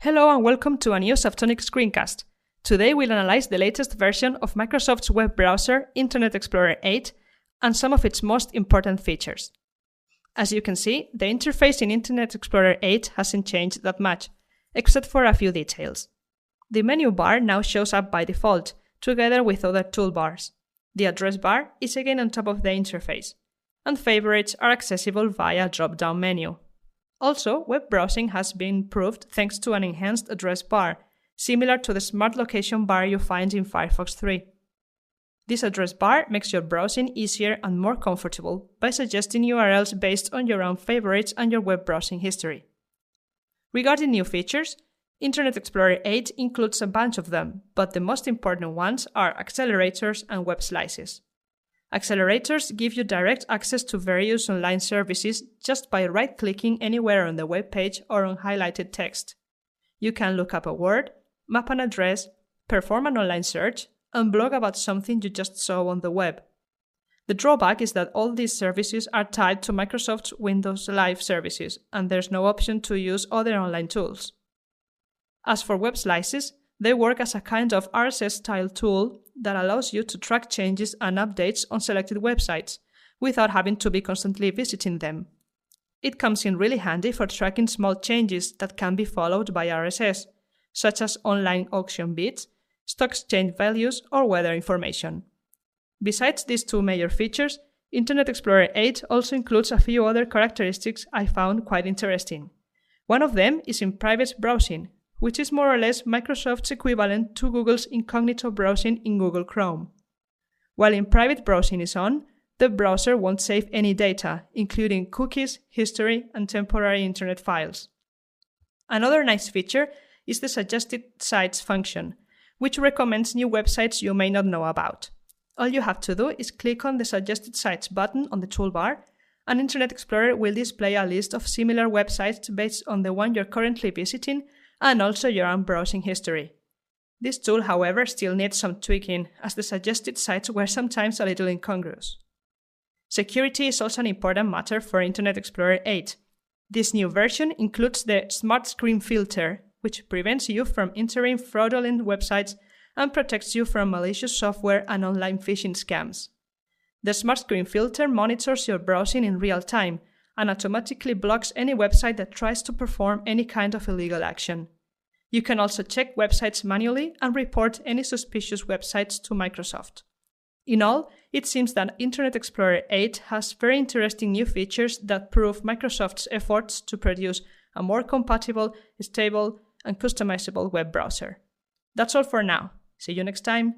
Hello and welcome to a new Softonic screencast. Today we'll analyze the latest version of Microsoft's web browser, Internet Explorer 8, and some of its most important features. As you can see, the interface in Internet Explorer 8 hasn't changed that much, except for a few details. The menu bar now shows up by default, together with other toolbars. The address bar is again on top of the interface, and favorites are accessible via a drop-down menu. Also, web browsing has been improved thanks to an enhanced address bar, similar to the smart location bar you find in Firefox 3. This address bar makes your browsing easier and more comfortable by suggesting URLs based on your own favorites and your web browsing history. Regarding new features, Internet Explorer 8 includes a bunch of them, but the most important ones are accelerators and web slices. Accelerators give you direct access to various online services just by right-clicking anywhere on the web page or on highlighted text. You can look up a word, map an address, perform an online search, and blog about something you just saw on the web. The drawback is that all these services are tied to Microsoft's Windows Live services, and there's no option to use other online tools. As for web slices, they work as a kind of RSS-style tool that allows you to track changes and updates on selected websites without having to be constantly visiting them. It comes in really handy for tracking small changes that can be followed by RSS, such as online auction bids, stock exchange values, or weather information. Besides these two major features, Internet Explorer 8 also includes a few other characteristics I found quite interesting. One of them is in private browsing, which is more or less Microsoft's equivalent to Google's incognito browsing in Google Chrome. While in private browsing is on, the browser won't save any data, including cookies, history, and temporary internet files. Another nice feature is the Suggested Sites function, which recommends new websites you may not know about. All you have to do is click on the Suggested Sites button on the toolbar, and Internet Explorer will display a list of similar websites based on the one you're currently visiting and also your own browsing history. This tool, however, still needs some tweaking, as the suggested sites were sometimes a little incongruous. Security is also an important matter for Internet Explorer 8. This new version includes the Smart Screen Filter, which prevents you from entering fraudulent websites and protects you from malicious software and online phishing scams. The Smart Screen Filter monitors your browsing in real time and automatically blocks any website that tries to perform any kind of illegal action. You can also check websites manually and report any suspicious websites to Microsoft. In all, it seems that Internet Explorer 8 has very interesting new features that prove Microsoft's efforts to produce a more compatible, stable, and customizable web browser. That's all for now. See you next time.